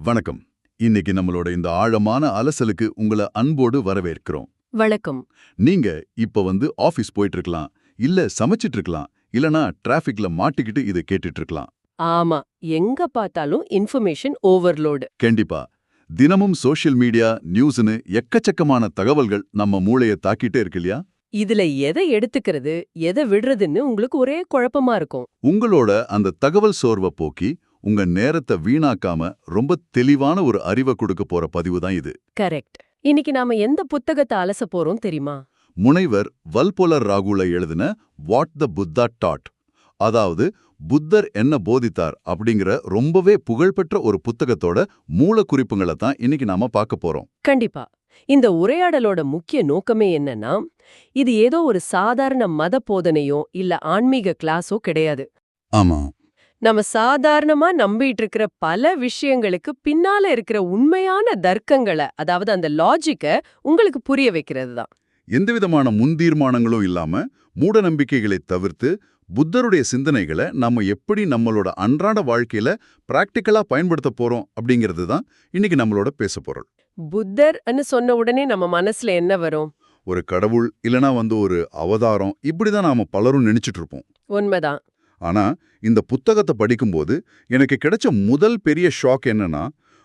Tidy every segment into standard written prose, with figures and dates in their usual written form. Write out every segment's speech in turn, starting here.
வணக்கம். இன்னைக்கு நம்மளோட இந்த ஆழமான அலசலுக்கு உங்களை அன்போடு வரவேற்கிறோம். வணக்கம். நீங்க இப்ப ஆபீஸ் போயிட்டு இருக்கலாம், இல்ல சமைச்சிட்டு இருக்கலாம், இல்லனா டிராஃபிக்ல மாட்டிக்கிட்டு இதை கேட்டுட்டு இருக்கலாம். ஆமா, எங்க பார்த்தாலும் இன்ஃபர்மேஷன் ஓவர்லோடு. கண்டிப்பா. தினமும் சோஷியல் மீடியா, நியூஸ்னு எக்கச்சக்கமான தகவல்கள் நம்ம மூளையை தாக்கிட்டே இருக்கு இல்லையா? இதுல எதை எடுத்துக்கிறது, எதை விடுறதுன்னு உங்களுக்கு ஒரே குழப்பமா இருக்கும். உங்களோட அந்த தகவல் சோர்வை போக்கி உங்க நேரத்தை வீணாக்காம ரொம்ப தெளிவான ஒரு அறிவை கொடுக்க போற பதிவு தான் இது. கரெக்ட். இன்னைக்கு நாம எந்த புத்தகத்தை அலச போறோம் தெரியுமா? முனைவர் வல்போலர் ராகுல எழுதின வாட் த புத்தா டாட், அதாவது புத்தர் என்ன போதித்தார் அப்படிங்கிற ரொம்பவே புகழ்பெற்ற ஒரு புத்தகத்தோட மூல குறிப்புகளை தான் இன்னைக்கு நாம பார்க்க போறோம். கண்டிப்பா. இந்த உரையாடலோட முக்கிய நோக்கமே என்னன்னா, இது ஏதோ ஒரு சாதாரண மத போதனையோ இல்ல ஆன்மீக கிளாஸோ கிடையாது. ஆமா, நம்ம சாதாரணமா நம்பிட்டு இருக்கிற பல விஷயங்களுக்கு பின்னால இருக்கிற உண்மையான தர்க்கங்களை, அதாவது அந்த லாஜிக்க உங்களுக்கு புரிய வைக்கிறது தான். எந்தவிதமான முன்தீர்மானங்களும் இல்லாம மூட நம்பிக்கைகளை தவிர்த்து புத்தருடைய சிந்தனைகளை நம்ம எப்படி நம்மளோட அன்றாட வாழ்க்கையில பிராக்டிக்கலா பயன்படுத்த போறோம் அப்படிங்கிறது தான் இன்னைக்கு நம்மளோட பேச பொருள். புத்தர்ன்னு சொன்ன உடனே நம்ம மனசுல என்ன வரும்? ஒரு கடவுள் இல்லனா ஒரு அவதாரம், இப்படிதான் நாம பலரும் நினைச்சிட்டு இருப்போம். உண்மைதான். ஆனா இந்த புத்தகத்தை படிக்கும்போது எனக்கு கிடைச்ச முதல் பெரிய ஷாக் என்னன்னா,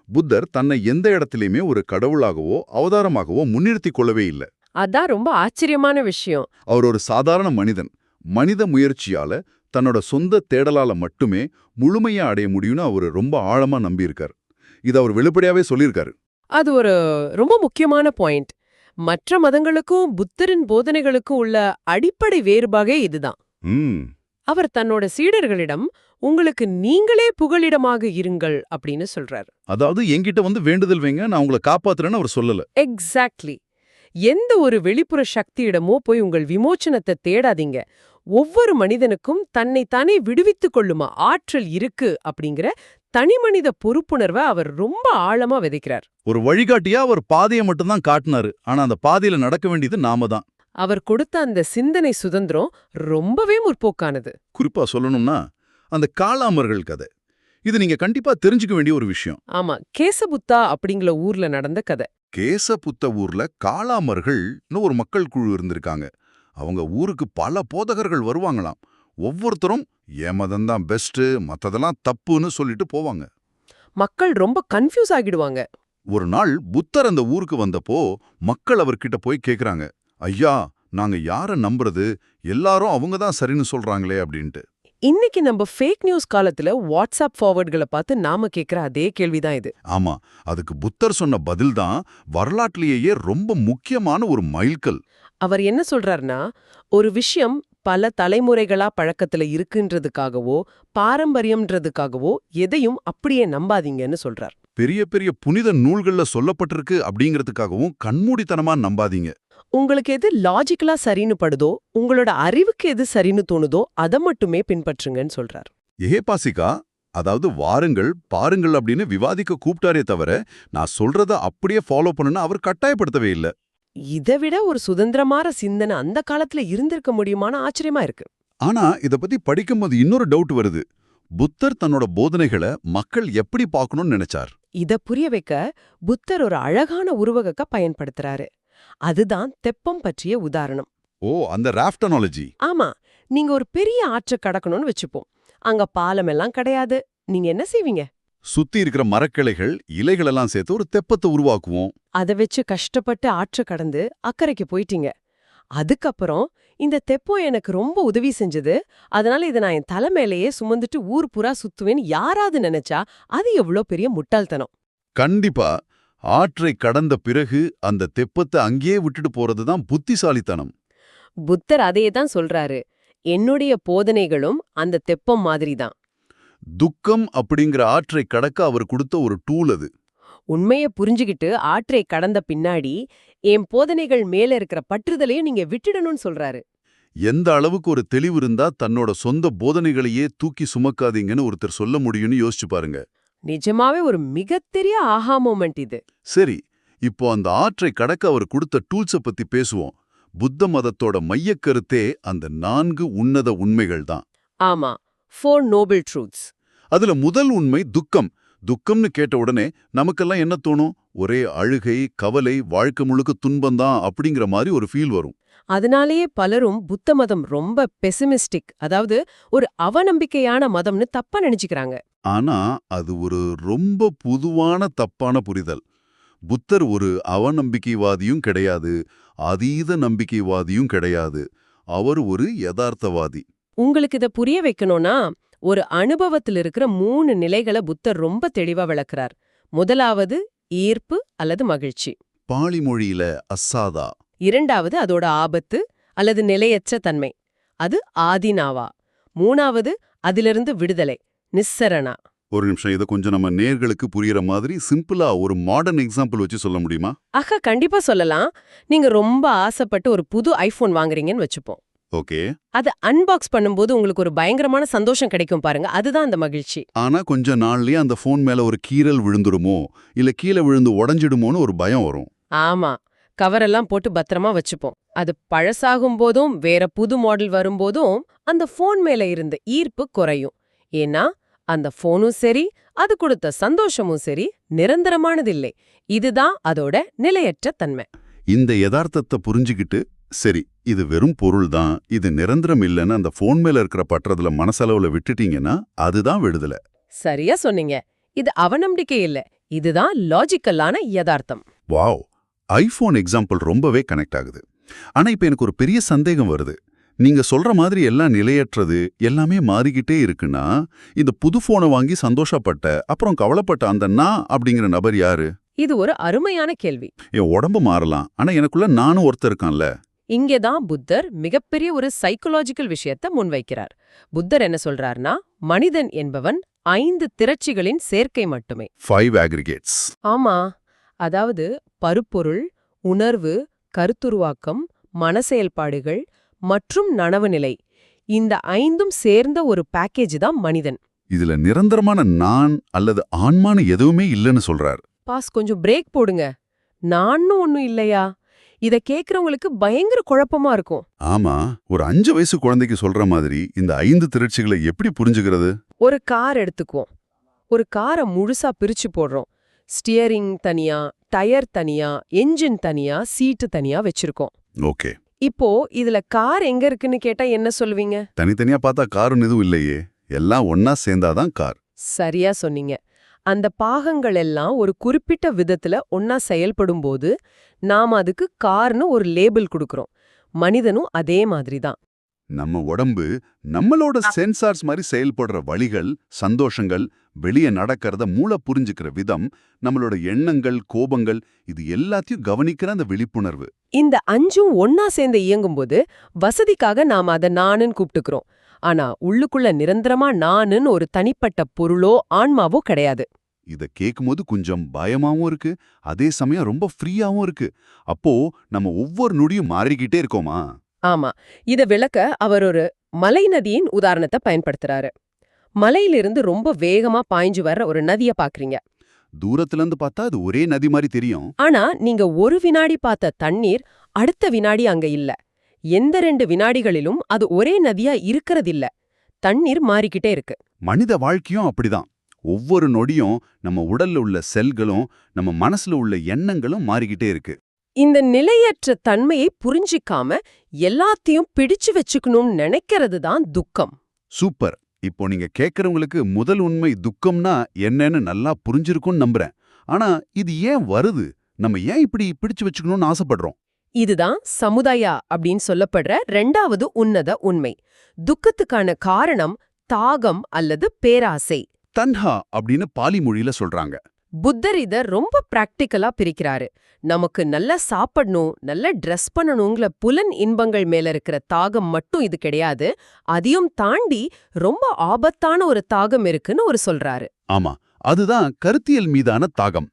புத்தர் தன்னை எந்த இடத்துலயுமே ஒரு கடவுளாகவோ அவதாரமாகவோ முன்னிறுத்தி கொள்ளவே இல்லை. அதான் ரொம்ப ஆச்சரியமான விஷயம். அவர் ஒரு சாதாரண மனிதன். மனித முயற்சியால தன்னோட சொந்த தேடலால மட்டுமே முழுமையா அடைய முடியும்னு அவர் ரொம்ப ஆழமா நம்பியிருக்கார். இது அவர் வெளிப்படையாவே சொல்லியிருக்காரு. அது ஒரு ரொம்ப முக்கியமான பாயிண்ட். மற்ற மதங்களுக்கும் புத்தரின் போதனைகளுக்கும் உள்ள அடிப்படை வேறுபாடே இதுதான். அவர் தன்னோட சீடர்களிடம் உங்களுக்கு நீங்களே புகலிடமாக இருங்கள் அப்படின்னு சொல்றாரு. அதாவது என்கிட்ட வேண்டுதல் வைங்க, நான் உங்களை காப்பாத்துறேன்னு அவர் சொல்லல. எக்ஸாக்ட்லி. எந்த ஒரு வெளிப்புற சக்தியிடமோ போய் உங்கள் விமோச்சனத்தை தேடாதீங்க. ஒவ்வொரு மனிதனுக்கும் தன்னைத்தானே விடுவித்துக் கொள்ளுமா ஆற்றல் இருக்கு அப்படிங்கிற தனிமனித பொறுப்புணர்வை அவர் ரொம்ப ஆழமா விதைக்கிறார். ஒரு வழிகாட்டியா அவர் பாதையை மட்டும்தான் காட்டினாரு. ஆனா அந்த பாதையில நடக்க வேண்டியது நாம தான். அவர் கொடுத்த அந்த சிந்தனை சுதந்திரம் ரொம்பவே முற்போக்கானது. குறிப்பா சொல்லணும்னா அந்த காளாமர்கள் கதை. இது நீங்க கண்டிப்பா தெரிஞ்சுக்க வேண்டிய ஒரு விஷயம். ஆமா, கேசபுத்தா அப்படிங்கிற ஊர்ல நடந்த கதை. கேசபுத்த ஊர்ல காளாமர்கள்னு ஒரு மக்கள் குழு இருந்திருக்காங்க. அவங்க ஊருக்கு பல போதகர்கள் வருவாங்களாம். ஒவ்வொருத்தரும் ஏமதந்தான் பெஸ்ட், மத்ததெல்லாம் தப்புன்னு சொல்லிட்டு போவாங்க. மக்கள் ரொம்ப கன்ஃபியூஸ் ஆகிடுவாங்க. ஒரு நாள் புத்தர் அந்த ஊருக்கு வந்தப்போ மக்கள் அவர்கிட்ட போய் கேக்குறாங்க, ஐயா, நாங்க யார நம்புறது? எல்லாரும் அவங்க தான் சரின்னு சொல்றாங்களே அப்படின்ட்டு. இன்னைக்கு நம்ம ஃபேக் நியூஸ் காலத்துல வாட்ஸ்அப் ஃபார்வர்ட்களை பார்த்து நாம கேட்கிற அதே கேள்விதான் இது. ஆமா, அதுக்கு புத்தர் சொன்ன பதில் தான் வரலாற்றிலேயே ரொம்ப முக்கியமான ஒரு மைல்கல். அவர் என்ன சொல்றாருன்னா, ஒரு விஷயம் பல தலைமுறைகளா பழக்கத்துல இருக்குன்றதுக்காகவோ பாரம்பரியம்ன்றதுக்காகவோ எதையும் அப்படியே நம்பாதீங்கன்னு சொல்றார். பெரிய பெரிய புனித நூல்கள்ல சொல்லப்பட்டிருக்கு அப்படிங்கிறதுக்காகவும் கண்மூடித்தனமா நம்பாதீங்க. உங்களுக்கு எது லாஜிக்கலா சரின்னு படுதோ, உங்களோட அறிவுக்கு எது சரின்னு தோணுதோ அதை மட்டுமே பின்பற்றுங்கன்னு சொல்றார். ஏஹேபாசிகா, அதாவது வாருங்கள் பாருங்கள் அப்படின்னு விவாதிக்க கூப்பிட்டாரே தவிர நான் சொல்றத அப்படியே ஃபாலோ பண்ணுன்னு அவர் கட்டாயப்படுத்தவே இல்லை. இதை விட ஒரு சுதந்திரமான சிந்தனை அந்த காலத்துல இருந்திருக்க முடியுமான ஆச்சரியமா இருக்கு. ஆனா இத பத்தி படிக்கும்போது இன்னொரு டவுட் வருது. புத்தர் தன்னோட போதனைகளை மக்கள் எப்படி பார்க்கணும்னு நினைச்சார்? இத புரிய வைக்க புத்தர் ஒரு அழகான உருவகக்க பயன்படுத்துறாரு. அதுதான் தெப்பம் பற்றிய உதாரணம். ஓ, அந்த ராஃப்ட் அனாலஜி. ஆமா, நீங்க ஒரு பெரிய ஆற்று கடக்கணும்னு வச்சுப்போம். அங்க பாலம் எல்லாம் கிடையாது. நீங்க என்ன செய்வீங்க? சுத்தி இருக்கிற மரக்கிளைகள் இலைகள் எல்லாம் சேர்த்து ஒரு தெப்பத்தை உருவாக்குவோம். அதை வச்சு கஷ்டப்பட்டு ஆற்று கடந்து அக்கறைக்கு போயிட்டீங்க. அதுக்கப்புறம் இந்த தெப்பம் எனக்கு ரொம்ப உதவி செஞ்சது, அதனால இதை நான் என் தலை மேலேயே சுமந்துட்டு ஊர் புறா சுத்துவேன்னு யாராவது நினைச்சா அது எவ்வளோ பெரிய முட்டாள்தனம். கண்டிப்பா. ஆற்றை கடந்த பிறகு அந்த தெப்பத்தை அங்கேயே விட்டுட்டு போறதுதான் புத்திசாலித்தனம். புத்தர் அதையே தான் சொல்றாரு. என்னுடைய போதனைகளும் அந்த தெப்பம் மாதிரிதான். துக்கம் அப்படிங்கிற ஆற்றை கடக்க அவர் கொடுத்த ஒரு டூல் அது. உண்மைய புரிஞ்சுகிட்டு ஆற்றை கடந்த பின்னாடி என் போதனைகள் மேல இருக்கிற பற்றுதலையும் நீங்க விட்டுடணும்னு சொல்றாரு. எந்த அளவுக்கு ஒரு தெளிவு இருந்தா தன்னோட சொந்த போதனைகளையே தூக்கி சுமக்காதீங்கன்னு ஒருத்தர் சொல்ல முடியும்னு யோசிச்சு பாருங்க. நிஜமாவே ஒரு மிகப்பெரிய ஆஹா மொமெண்ட் இது. சரி, இப்போ அந்த ஆற்றை கடக்க அவர் கொடுத்த டூல்ஸை பத்தி பேசுவோம். புத்த மதத்தோட மையக்கருத்தே அந்த 4 உன்னத உண்மைகள் தான். ஆமா, 4 noble truths. அதுல முதல் உண்மை துக்கம். துக்கம்னு கேட்ட உடனே நமக்கெல்லாம் என்ன தோணும்? ஒரே அழுகை, கவலை, வாழ்க்கை முழுக்க துன்பம்தான் அப்படிங்கிற மாதிரி ஒரு ஃபீல் வரும். அதனாலேயே பலரும் புத்த மதம் ரொம்ப பெசிமிஸ்டிக், அதாவது ஒரு அவநம்பிக்கையான மதம்னு தப்பா நினைச்சுக்கிறாங்க. ஆனா அது ஒரு ரொம்ப பொதுவான தப்பான புரிதல். புத்தர் ஒரு அவநம்பிக்கைவாதியும் கிடையாது, அதீத நம்பிக்கைவாதியும் கிடையாது. அவர் ஒரு யதார்த்தவாதி. உங்களுக்கு இத புரிய வைக்கணும்னா, ஒரு அனுபவத்தில் இருக்கிற 3 நிலைகளை புத்தர் ரொம்ப தெளிவா விளக்குறார். முதலாவது ஈர்ப்பு அல்லது மகிழ்ச்சி. பாளி மொழியில அஸ்ஸாதா. இரண்டாவது அதோட ஆபத்து அல்லது நிலையற்ற தன்மை, அது ஆதினாவா. மூணாவது அதிலிருந்து விடுதலை, நிஸ்ஸரணா. ஒரு நிமிஷம், இதை கொஞ்சம் நம்ம நேர்களுக்கு புரியுற மாதிரி சிம்பிளா ஒரு மாடர்ன் எக்ஸாம்பிள் வச்சு சொல்ல முடியுமா? கண்டிப்பா சொல்லலாம். நீங்க ரொம்ப ஆசைப்பட்டு ஒரு புது ஐபோன் வாங்குறீங்கன்னு வச்சுப்போம். ஓகே. அதை அன்பாக்ஸ் பண்ணும்போது உங்களுக்கு ஒரு பயங்கரமான சந்தோஷம் கிடைக்கும் பாருங்க, அதுதான் அந்த மகிழ்ச்சி. ஆனா கொஞ்ச நாள்லயே அந்த போன் மேல ஒரு கீறல் விழுந்துருமோ, இல்ல கீழே விழுந்து உடைஞ்சிடுமோன்னு ஒரு பயம் வரும். ஆமா, கவரெல்லாம் போட்டு பத்திரமா வச்சுப்போம். அது பழசாகும் போதும் வேற புது மாடல் வரும்போதும் அந்த போன் மேல இருந்த ஈர்ப்பு குறையும். ஏன்னா அந்த போனும் சரி, அது கொடுத்த சந்தோஷமும் சரி நிரந்தரமானதில்லை. இதுதான் அதோட நிலையற்ற தன்மை. இந்த யதார்த்தத்தை புரிஞ்சுக்கிட்டு, சரி இது வெறும் பொருள் தான், இது நிரந்தரம் இல்லைன்னு அந்த போன் மேல இருக்கிற பற்றதுல மனசளவுல விட்டுட்டீங்கன்னா அதுதான் விடுதலை. சரியா சொன்னீங்க. இது அவநம்பிக்கை இல்ல, இதுதான் லாஜிக்கலான யதார்த்தம். வாவ், ஐபோன் எக்ஸாம்பிள் ரொம்பவே கனெக்ட் ஆகுது. ஆனா இப்ப எனக்கு ஒரு பெரிய சந்தேகம் வருது. நீங்க சொல்ற மாதிரி எல்லாம் நிலையற்றது, எல்லாமே மாறிக்கிட்டே இருக்குன்னா, இந்த புது போனை வாங்கி சந்தோஷப்பட்ட அப்புறம் கவலைப்பட்ட அந்த நான் அப்படிங்கிற நபர் யாரு? இது ஒரு அருமையான கேள்வி. என் உடம்பு மாறலாம், ஆனா எனக்குள்ள நானும் ஒருத்தர் இருக்கான்ல. இங்கேதான் புத்தர் மிகப்பெரிய ஒரு சைக்கலாஜிக்கல் விஷயத்தை முன்வைக்கிறார். புத்தர் என்ன சொல்றார்னா, மனிதன் என்பவன் 5 திரட்சிகளின் சேர்க்கை மட்டுமே. 5 aggregates. ஆமா, அதாவது பருப்பொருள், உணர்வு, கருத்துருவாக்கம், மனசெயல்பாடுகள் மற்றும் நனவு நிலை. இந்த 5ம் சேர்ந்த ஒரு பேக்கேஜ் தான் மனிதன். இதுல நிரந்தரமான நான் அல்லது ஆன்மான்னு எதுவுமே இல்லைன்னு சொல்றார். பாஸ், கொஞ்சம் பிரேக் போடுங்க. நான்னு ஒண்ணும் இல்லையா? இத கேக்குறவங்களுக்கு பயங்கர குழப்பமா இருக்கும். ஆமா, ஒரு 5 வயசு குழந்தைக்கு சொல்ற மாதிரி இந்த 5 திரட்சிகளை எப்படி புரிஞ்சுக்கிறது? ஒரு கார் எடுத்துக்குவோம். ஒரு காரை முழுசா பிரிச்சு போடுறோம். ஸ்டியரிங் தனியா, டயர் தனியா, என்ஜின் தனியா, சீட்டு தனியா வச்சிருக்கோம். ஓகே. இப்போ இதுல கார் எங்க இருக்குன்னு கேட்டா என்ன சொல்லுவீங்க? தனித்தனியா பார்த்தா காரும் எதுவும் இல்லையே, எல்லாம் ஒன்னா சேர்ந்தாதான் கார். சரியா சொன்னீங்க. அந்த பாகங்கள் எல்லாம் ஒரு குறிப்பிட்ட விதத்துல ஒன்னா செயல்படும்போது நாம அதுக்கு கார்னு ஒரு லேபிள் கொடுக்கறோம். மனிதனும் அதே மாதிரி தான். நம்ம உடம்பு நம்மளோட சென்சார்ஸ் மாதிரி செயல்படுற வழிகள், சந்தோஷங்கள், வெளியே நடக்கிறத மூளை புரிஞ்சுக்கிற விதம், நம்மளோட எண்ணங்கள், கோபங்கள், இது எல்லாத்தையும் கவனிக்கிற அந்த விழிப்புணர்வு. இந்த 5ம் ஒன்னா சேர்ந்து இயங்கும்போது வசதிக்காக நாம அதை நானுன்னு கூப்பிட்டுக்கிறோம். ஆனா உள்ளுக்குள்ள நிரந்தரமா நானுன்னு ஒரு தனிப்பட்ட பொருளோ ஆன்மாவோ கிடையாது. இத கேட்கும்போது கொஞ்சம் பயமாவும் இருக்கு, அதே சமயம் ரொம்ப ஃப்ரீயாவும் இருக்கு. அப்போ நம்ம ஒவ்வொரு நொடியும் மாறிக்கிட்டே இருக்கோமா? ஆமா, இத விளக்க அவர் ஒரு மலை நதியின் உதாரணத்தை பயன்படுத்துறாரு. மலையிலிருந்து ரொம்ப வேகமா பாய்ஞ்சு வர்ற ஒரு நதிய பாக்குறீங்க. தூரத்துல இருந்து பார்த்தா அது ஒரே நதி மாதிரி தெரியும். ஆனா நீங்க ஒரு வினாடி பார்த்த தண்ணீர் அடுத்த வினாடி அங்க இல்ல. எந்த 2 வினாடிகளிலும் அது ஒரே நதியா இருக்கறதில்ல. தண்ணீர் மாறிக்கிட்டே இருக்கு. மனித வாழ்க்கையும் அப்படிதான். ஒவ்வொரு நொடியும் நம்ம உடல்ல உள்ள செல்களும் நம்ம மனசுல உள்ள எண்ணங்களும் மாறிக்கிட்டே இருக்கு. இந்த நிலையற்ற தன்மையை புரிஞ்சிக்காம எல்லாத்தையும் பிடிச்சு வச்சுக்கணும்னு நினைக்கிறது தான் துக்கம். சூப்பர். இப்போ நீங்க கேட்கறவங்களுக்கு முதல் உண்மை துக்கம்னா என்னன்னு நல்லா புரிஞ்சிருக்கும்னு நம்புறேன். ஆனா இது ஏன் வருது? நம்ம ஏன் இப்படி பிடிச்சு வச்சுக்கணும்னு ஆசைப்படுறோம்? இதுதான் சமுதாயா அப்படின்னு சொல்லப்படுற 2வது உன்னத உண்மை. துக்கத்துக்கான காரணம் தாகம் அல்லது பேராசை. தன்ஹா அப்படின்னு பாலி மொழியில சொல்றாங்க. புத்தர் இத ரொம்ப பிராக்டிக்கலா பிரிக்கிறாரு. நமக்கு நல்லா சாப்பிடணும், நல்ல ட்ரெஸ் பண்ணணுங்கிற புலன் இன்பங்கள் மேல இருக்கிற தாகம் மட்டும் இது கிடையாது. அதையும் தாண்டி ரொம்ப ஆபத்தான ஒரு தாகம் இருக்குன்னு ஒரு சொல்றாரு. ஆமா, அதுதான் கருத்தியல் மீதான தாகம்.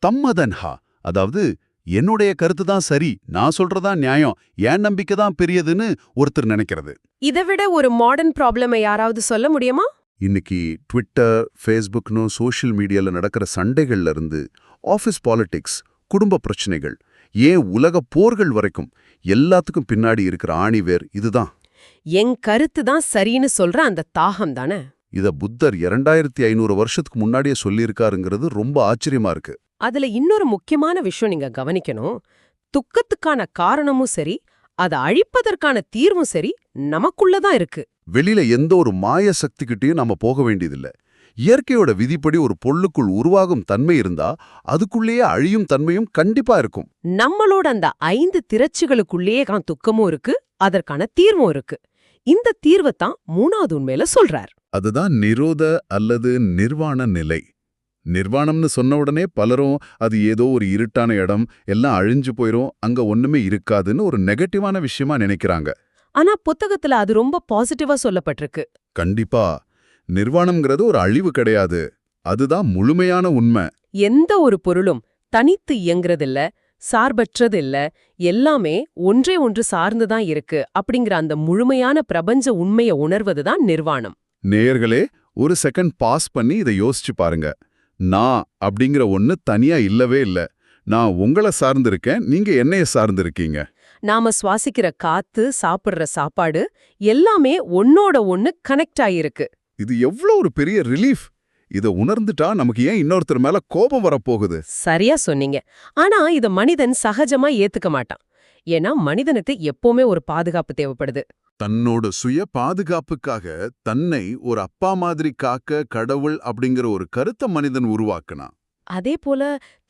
தம்மதன்ஹா, அதாவது என்னுடைய கருத்து தான் சரி, நான் சொல்றதான் நியாயம், என் நம்பிக்கை தான் பெரியதுன்னு ஒருத்தர் நினைக்கிறது. இதை விட ஒரு மாடர்ன் ப்ராப்ளமை யாராவது சொல்ல முடியுமா? இன்னைக்கு ட்விட்டர், ஃபேஸ்புக்னு சோஷியல் மீடியால நடக்கிற சண்டைகள்ல இருந்து ஆஃபீஸ் பாலிடிக்ஸ், குடும்ப பிரச்சனைகள், ஏன் உலக போர்கள் வரைக்கும் எல்லாத்துக்கும் பின்னாடி இருக்கிற ஆணிவேர் இதுதான். என் கருத்து தான் சரின்னு சொல்ற அந்த தாகம் தானே. இத புத்தர் 2500 வருஷத்துக்கு முன்னாடியே சொல்லியிருக்காருங்கிறது ரொம்ப ஆச்சரியமா இருக்கு. அதுல இன்னொரு முக்கியமான விஷயம் நீங்க கவனிக்கணும். துக்கத்துக்கான காரணமும் சரி, அதை அழிப்பதற்கான தீர்வும் சரி நமக்குள்ளதான் இருக்கு. வெளியில எந்த ஒரு மாய சக்திகிட்டயும் நாம போக வேண்டியதில்ல. இயற்கையோட விதிப்படி ஒரு பொருளுக்குள் உருவாகும் தன்மை இருந்தா அதுக்குள்ளேயே அழியும் தன்மையும் கண்டிப்பா இருக்கும். நம்மளோட அந்த 5 திரட்சிகளுக்குள்ளேயே துக்கமும் இருக்கு, அதற்கான தீர்வும் இருக்கு. இந்த தீர்வைத்தான் 3வது உண்மையில சொல்றார். அதுதான் நிரோத அல்லது நிர்வாண நிலை. நிர்வாணம்னு சொன்ன உடனே பலரும் அது ஏதோ ஒரு இருட்டான இடம், எல்லாம் அழிஞ்சு போயிரும், அங்க ஒண்ணுமே இருக்காதுன்னு ஒரு நெகட்டிவான விஷயமா நினைக்கிறாங்க. ஆனா புத்தகத்துல அது ரொம்ப பாசிட்டிவா சொல்லப்பட்டிருக்கு. கண்டிப்பா நிர்வாணம்ங்கிறது ஒரு அழிவு கிடையாது. அதுதான் முழுமையான உண்மை. எந்த ஒரு பொருளும் தனித்து இயங்குறதில்ல, சார்பற்றது இல்ல, எல்லாமே ஒன்றே ஒன்று சார்ந்துதான் இருக்கு அப்படிங்கிற அந்த முழுமையான பிரபஞ்ச உண்மையை உணர்வதுதான் நிர்வாணம். நேயர்களே, ஒரு செகண்ட் பாஸ் பண்ணி இதை யோசிச்சு பாருங்க. நான் அப்படிங்கிற ஒண்ணு தனியா இல்லவே இல்ல. நான் உங்களை சார்ந்திருக்கேன், நீங்க என்னைய சார்ந்திருக்கீங்க. நாம சுவாசிக்கிற காத்து, சாப்பிடுற சாப்பாடு எல்லாமே ஒன்னோட ஒன்னு கனெக்ட் ஆயிருக்கு. இது எவ்வளவு ஒரு பெரிய ரிலீஃப். இதை உணர்ந்துட்டா நமக்கு ஏன் இன்னொருத்தர் மேல கோபம் வரப்போகுது? சரியா சொன்னீங்க. ஆனா இத மனிதன் சகஜமா ஏத்துக்க மாட்டான். ஏன்னா மனிதனுக்கு எப்பவுமே ஒரு பாதுகாப்பு தேவைப்படுது. தன்னோட சுய பாதுகாப்புக்காக தன்னை ஒரு அப்பா மாதிரி காக்க கடவுள் அப்படிங்கிற ஒரு கருத்தை மனிதன் உருவாக்கினான். அதே போல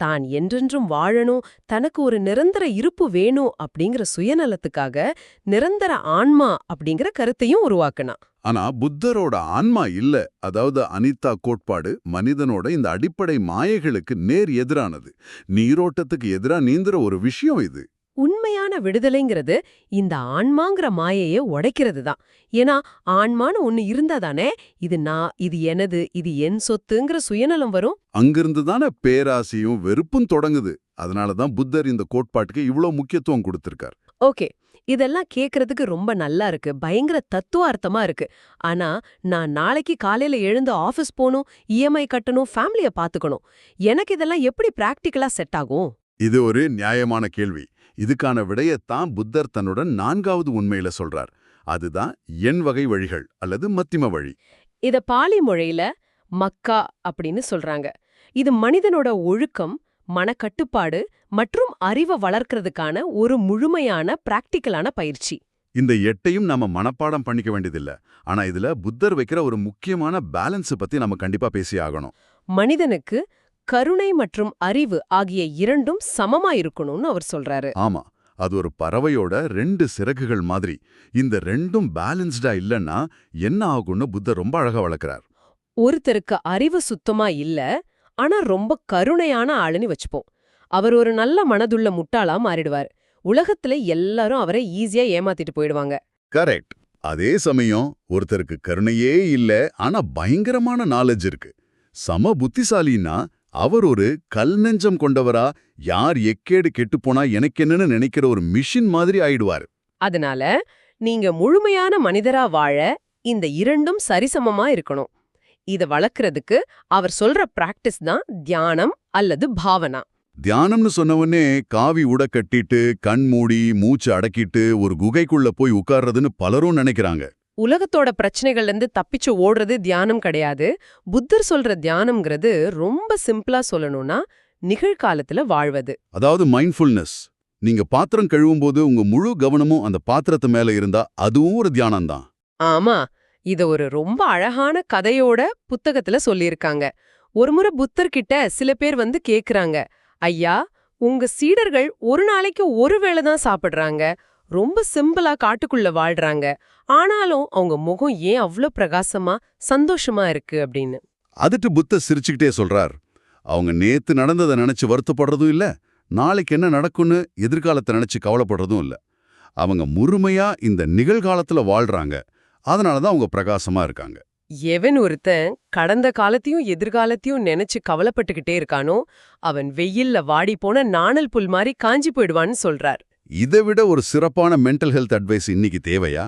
தான் என்றென்றும் வாழணும், தனக்கு ஒரு நிரந்தர இருப்பு வேணும் அப்படிங்கிற சுயநலத்துக்காக நிரந்தர ஆன்மா அப்படிங்கிற கருத்தையும் உருவாக்கினான். ஆனா புத்தரோட ஆன்மா இல்ல, அதாவது அனிதா கோட்பாடு மனிதனோட இந்த அடிப்படை மாயைகளுக்கு நேர் எதிரானது. நீரோட்டத்துக்கு எதிரா நீந்துற ஒரு விஷயம் இது. உண்மையான விடுதலைங்கிறது இந்த ஆன்மாங்கிற மாயையை உடைக்கிறது தான். ஏன்னா ஆன்மான்னு ஒன்னு இருந்தாதானே இது நான், இது எனது, இது என் சொத்துங்கிற சுயநலம் வரும். அங்கிருந்து தானே பேராசையும் வெறுப்பும் தொடங்குது. அதனாலதான் புத்தர் இந்த கோட்பாட்டுக்கு இவ்ளோ முக்கியத்துவம் கொடுத்திருக்கார். ஓகே, இதெல்லாம் கேக்குறதுக்கு ரொம்ப நல்லா இருக்கு, பயங்கர தத்துவார்த்தமா இருக்கு. ஆனா நான் நாளைக்கு காலையில எழுந்து ஆபீஸ் போகணும், இஎம்ஐ கட்டணும், ஃபேமிலிய பாத்துக்கணும். எனக்கு இதெல்லாம் எப்படி பிராக்டிக்கலா செட் ஆகும்? இது ஒரு நியாயமான கேள்வி. இதுக்கான விடையத்தான் புத்தர் தன்னோட 4வது உண்மையில சொல்றார். அதுதான் எண் வகை வழிகள் அல்லது மத்திம வழி. இத பாலி மொழியில மக்கா அப்படின்னு சொல்றாங்க. இது மனிதனோட ஒழுக்கம், மனக்கட்டுப்பாடு மற்றும் அறிவை வளர்க்கறதுக்கான ஒரு முழுமையான பிராக்டிக்கலான பயிற்சி. இந்த 8ஐயும் நாம மனப்பாடம் பண்ணிக்க வேண்டியதில்ல. ஆனா இதுல புத்தர் வைக்கிற ஒரு முக்கியமான பேலன்ஸ் பத்தி நம்ம கண்டிப்பா பேசி ஆகணும். மனிதனுக்கு கருணை மற்றும் அறிவு ஆகிய இரண்டும் சமமா இருக்கணும்னு அவர் சொல்றாரு. ஆமா, அது ஒரு பறவையோட 2 சிறகுகள் மாதிரி. இந்த ரெண்டும் பேலன்ஸ்டா இல்லன்னா என்ன ஆகும்னு புத்தர் ரொம்ப அழகா வளர்க்கிறார். ஒருத்தருக்கு அறிவு சுத்தமா இல்ல, ஆனா ரொம்ப கருணையான ஆளுன்னு வச்சுப்போம். அவர் ஒரு நல்ல மனதுள்ள முட்டாளா மாறிடுவார். உலகத்துல எல்லாரும் அவரை ஈஸியா ஏமாத்திட்டு போயிடுவாங்க. கரெக்ட். அதே சமயம் ஒருத்தருக்கு கருணையே இல்ல, ஆனா பயங்கரமான நாலேஜ் இருக்கு, சம புத்திசாலின்னா அவர் ஒரு கல் நெஞ்சம் கொண்டவரா, யார் எக்கேடு கெட்டுப்போனா எனக்கென்னு நினைக்கிற ஒரு மிஷின் மாதிரி ஆயிடுவார். அதனால நீங்க முழுமையான மனிதரா வாழ இந்த இரண்டும் சரிசமமா இருக்கணும். இத வளர்க்கறதுக்கு அவர் சொல்ற பிராக்டிஸ் தான் தியானம் அல்லது பாவனா. தியானம்னு சொன்னவொன்னே காவி உட கட்டிட்டு கண் மூடி மூச்சு அடக்கிட்டு ஒரு குகைக்குள்ள போய் உட்கார்றதுன்னு பலரும் நினைக்கிறாங்க. உலகத்தோட பிரச்சனைகள்ல இருந்து தப்பிச்சு ஓடுறது தியானம் கிடையாது. புத்தர் சொல்ற தியானம்ங்கிறது ரொம்ப சிம்பிளா சொல்லணும்னா நிகழ்காலத்துல வாழ்வது. அதாவது மைண்ட்ஃபுல்னஸ். நீங்க பாத்திரம் கழுவும் போது உங்க முழு கவனமும் அந்த பாத்திரத்து மேல இருந்தா அதுவும் ஒரு தியானம்தான். ஆமா, இத ஒரு ரொம்ப அழகான கதையோட புத்தகத்துல சொல்லியிருக்காங்க. ஒருமுறை புத்தர்கிட்ட சில பேர் வந்து கேக்குறாங்க, ஐயா, உங்க சீடர்கள் ஒரு நாளைக்கு ஒரு வேளை தான் சாப்பிடுறாங்க, ரொம்ப சிம்பிளா காட்டுக்குள்ள வாழ்றாங்க, ஆனாலும் அவங்க முகம் ஏன் அவ்ளோ பிரகாசமா சந்தோஷமா இருக்கு அப்படின்னு. அதுட்டு புத்தர் சிரிச்சுக்கிட்டே சொல்றார், அவங்க நேத்து நடந்ததை நினைச்சு வருத்தப்படுறதும் இல்ல, நாளைக்கு என்ன நடக்கும்னு எதிர்காலத்தை நினைச்சு கவலைப்படுறதும் இல்ல. அவங்க முழுமையா இந்த நிகழ்காலத்துல வாழ்றாங்க. அதனாலதான் அவங்க பிரகாசமா இருக்காங்க. எவன் ஒருத்தன் கடந்த காலத்தையும் எதிர்காலத்தையும் நினைச்சு கவலைப்பட்டுக்கிட்டே இருக்கானோ அவன் வெயில்ல வாடி போன நாணல் புல் மாதிரி காஞ்சி போயிடுவான்னு சொல்றார். இதை விட ஒரு சிறப்பான மென்டல் ஹெல்த் அட்வைஸ் இன்னைக்கு தேவையா?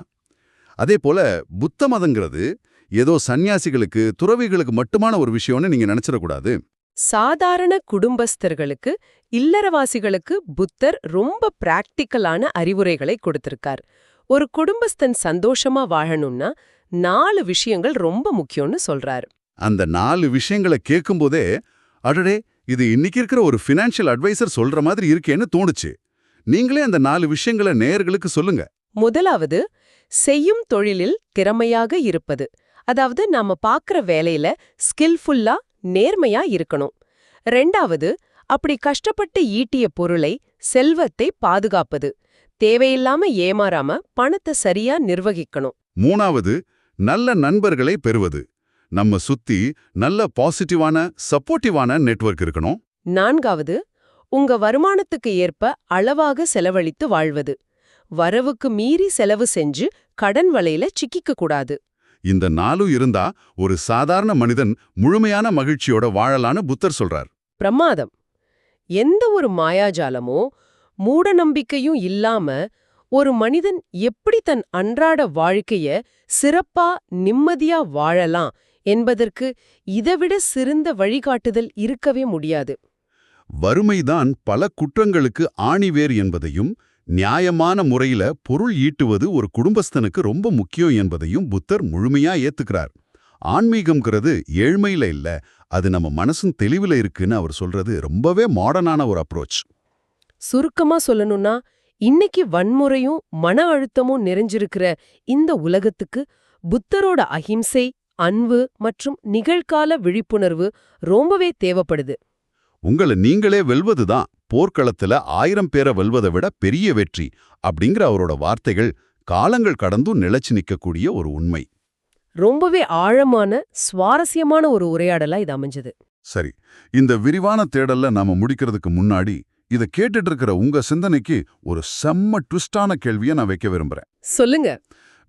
அதே போல புத்த மதங்கிறது ஏதோ சன்னியாசிகளுக்கு துறவிகளுக்கு மட்டுமான ஒரு விஷயம்னு நீங்க நினைச்சிடக்கூடாது. சாதாரண குடும்பஸ்தர்களுக்கு, இல்லறவாசிகளுக்கு புத்தர் ரொம்ப பிராக்டிக்கலான அறிவுரைகளை கொடுத்திருக்கார். ஒரு குடும்பஸ்தன் சந்தோஷமா வாழணும்னா 4 விஷயங்கள் ரொம்ப முக்கியம்னு சொல்றாரு. அந்த 4 விஷயங்களை கேட்கும்போதே அடடே இது இன்னைக்கு இருக்கிற ஒரு ஃபினான்ஷியல் அட்வைசர் சொல்ற மாதிரி இருக்கேன்னு தோணுச்சு. நீங்களே அந்த 4 விஷயங்களை நேயர்களுக்கு சொல்லுங்க. முதலாவது, செய்யும் தொழிலில் திறமையாக இருப்பது. அதாவது நாம பார்க்குற வேலையில ஸ்கில்ஃபுல்லா நேர்மையா இருக்கணும். 2வது, அப்படி கஷ்டப்பட்டு ஈட்டிய பொருளை, செல்வத்தை பாதுகாப்பது. தேவையில்லாம ஏமாறாம பணத்தை சரியா நிர்வகிக்கணும். 3வது, நல்ல நண்பர்களை பெறுவது. நம்ம சுத்தி நல்ல பாசிட்டிவான சப்போர்ட்டிவான நெட்வொர்க் இருக்கணும். 4வது, உங்க வருமானத்துக்கு ஏற்ப அளவாக செலவழித்து வாழ்வது. வரவுக்கு மீறி செலவு செஞ்சு கடன் வலையில சிக்கிக்க கூடாது. இந்த 4 இருந்தா ஒரு சாதாரண மனிதன் முழுமையான மகிழ்ச்சியோட வாழலான்னு புத்தர் சொல்றார். பிரமாதம். எந்த ஒரு மாயாஜாலமோ மூட நம்பிக்கையும் இல்லாம ஒரு மனிதன் எப்படி தன் அன்றாட வாழ்க்கைய சிறப்பா நிம்மதியா வாழலாம் என்பதற்கு இதைவிட சிறந்த வழிகாட்டுதல் இருக்கவே முடியாது. வறுமைதான் பல குற்றங்களுக்கு ஆணிவேர் என்பதையும், நியாயமான முறையில பொருள் ஈட்டுவது ஒரு குடும்பஸ்தனுக்கு ரொம்ப முக்கியம் என்பதையும் புத்தர் முழுமையா ஏத்துக்கிறார். ஆன்மீகம்ங்கிறது ஏழ்மையில இல்ல, அது நம்ம மனசும் தெளிவுல இருக்குன்னு அவர் சொல்றது ரொம்பவே மாடர்னான ஒரு அப்ரோச். சுருக்கமா சொல்லணும்னா, இன்னைக்கு வன்முறையும் மன அழுத்தமும் நிறைஞ்சிருக்கிற இந்த உலகத்துக்கு புத்தரோட அஹிம்சை, அன்பு மற்றும் நிகழ்கால விழிப்புணர்வு ரொம்பவே தேவைப்படுது. உங்களை நீங்களே வெல்வதுதான் போர்க்களத்துல 1000 பேரை வெல்வதை விட பெரிய வெற்றி அப்படிங்கிற அவரோட வார்த்தைகள் காலங்கள் கடந்தும் நிலைச்சு நிற்கக்கூடிய ஒரு உண்மை. ரொம்பவே ஆழமான சுவாரஸ்யமான ஒரு உரையாடலா இது அமைஞ்சது. சரி, இந்த விரிவான தேடல்ல நாம முடிக்கிறதுக்கு முன்னாடி இதை கேட்டுட்டு இருக்கிற உங்க சிந்தனைக்கு ஒரு செம்ம ட்விஸ்டான கேள்வியை நான் வைக்க விரும்புறேன். சொல்லுங்க.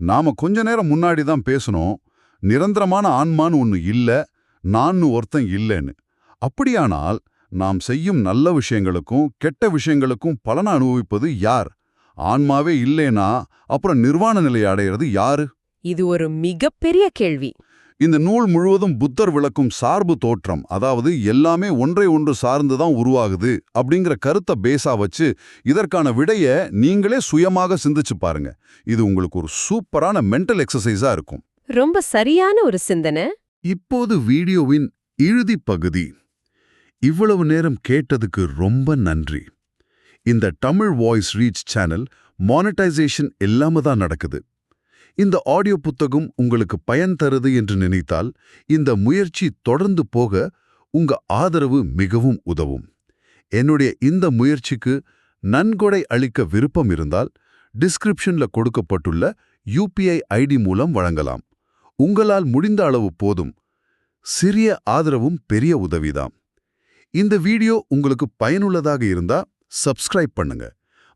நாம கொஞ்ச நேரம் முன்னாடி தான் பேசணும், நிரந்தரமான ஆன்மான்னு ஒன்னு இல்ல, நான்னு ஒருத்தன் இல்லைன்னு. அப்படியானால் நாம் செய்யும் நல்ல விஷயங்களுக்கும் கெட்ட விஷயங்களுக்கும் பலனை அனுபவிப்பது யார்? ஆன்மாவே இல்லேனா அப்புறம் நிர்வாண நிலையை அடையிறது யாரு? இது ஒரு மிகப்பெரிய கேள்வி. இந்த நூல் முழுவதும் புத்தர் விளக்கும் சார்பு தோற்றம், அதாவது எல்லாமே ஒன்றை ஒன்று சார்ந்துதான் உருவாகுது அப்படிங்கிற கருத்தை பேஸா வச்சு இதற்கான விடைய நீங்களே சுயமாக சிந்திச்சு பாருங்க. இது உங்களுக்கு ஒரு சூப்பரான மென்டல் எக்ஸசைஸா இருக்கும். ரொம்ப சரியான ஒரு சிந்தனை. இப்போது வீடியோவின் இறுதி பகுதி. இவ்வளவு நேரம் கேட்டதுக்கு ரொம்ப நன்றி. இந்த Tamil voice reach channel monetisation இல்லாம தான் நடக்குது. இந்த ஆடியோ புத்தகம் உங்களுக்கு பயன் தருது என்று நினைத்தால் இந்த முயற்சி தொடர்ந்து போக உங்க ஆதரவு மிகவும் உதவும். என்னுடைய இந்த முயற்சிக்கு நன்கொடை அளிக்க விருப்பம் இருந்தால் டிஸ்கிரிப்ஷன்ல கொடுக்கப்பட்டுள்ள UPI ID மூலம் வழங்கலாம். உங்களால் முடிந்த அளவு போதும். சிறிய ஆதரவும் பெரிய உதவிதான். இந்த வீடியோ உங்களுக்கு பயனுள்ளதாக இருந்தா சப்ஸ்கிரைப் பண்ணுங்க,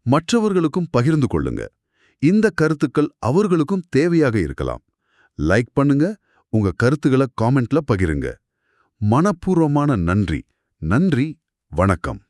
மற்றவர்களுக்கும் பகிர்ந்து கொள்ளுங்க. இந்த கருத்துக்கள் அவர்களுக்கும் தேவையாக இருக்கலாம். லைக் பண்ணுங்க, உங்க கருத்துக்களை காமெண்ட்ல பகிருங்க. மனப்பூர்வமான நன்றி. நன்றி, வணக்கம்.